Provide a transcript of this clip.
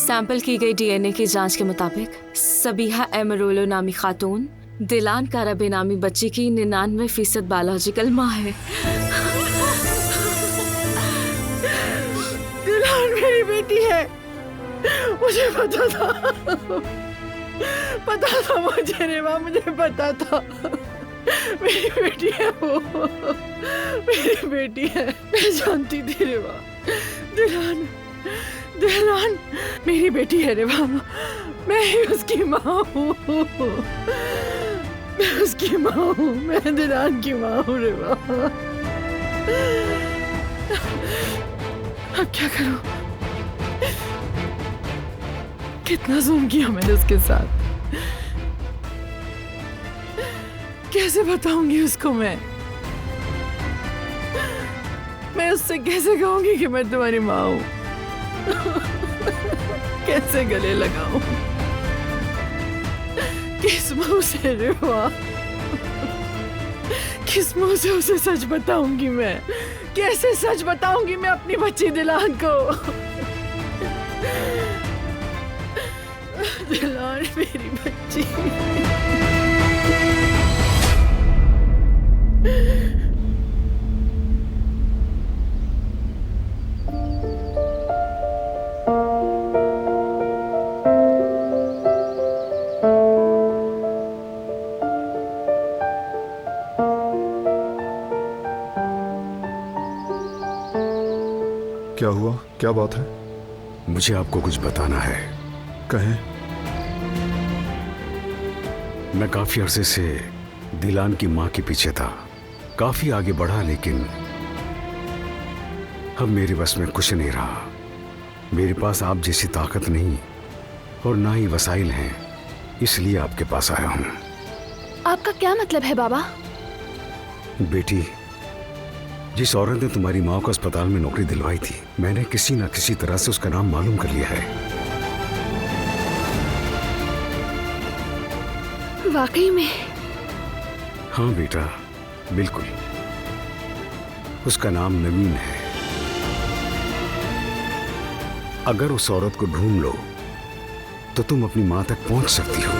Sample की गई DNA की जांच के मुताबिक सबीहा एमरोलो नामी खातून दिलान कारबे नामी बच्ची की 99% बायोलॉजिकल माँ है। दिलान मेरी बेटी है, मुझे पता था, पता था मुझे रेवा, मुझे पता था। मेरी बेटी है वो, मेरी बेटी है, मैं जानती थी रेवा। दिलान, दिलान मेरी बेटी है रेवा, मैं ही उसकी माँ हूँ, मैं उसकी माँ हूँ, मैं दिलान की माँ हूँ रेवा। अब क्या करूँ? कितना जुल्म किया मैंने उसके साथ, कैसे बताऊंगी उसको मैं उससे कैसे कहूंगी कि मैं तुम्हारी माँ हूँ? कैसे गले लगाऊं? किस मुंह से रेवा, किस मुंह से उसे सच बताऊंगी मैं? कैसे सच बताऊंगी मैं अपनी बच्ची दिलान को? दिलान मेरी बच्ची। क्या हुआ? क्या बात है? मुझे आपको कुछ बताना है। कहें। मैं काफी अरसे से दिलान की मां के पीछे था, काफी आगे बढ़ा, लेकिन अब मेरे बस में कुछ नहीं रहा। मेरे पास आप जैसी ताकत नहीं और ना ही वसाइल हैं, इसलिए आपके पास आया हूं। आपका क्या मतलब है बाबा? बेटी, जिस औरत ने तुम्हारी माँ को अस्पताल में नौकरी दिलवाई थी, मैंने किसी न किसी तरह से उसका नाम मालूम कर लिया है। वाकई में? हाँ बेटा, बिल्कुल। उसका नाम नवीन है। अगर उस औरत को ढूंढ लो तो तुम अपनी माँ तक पहुंच सकती हो।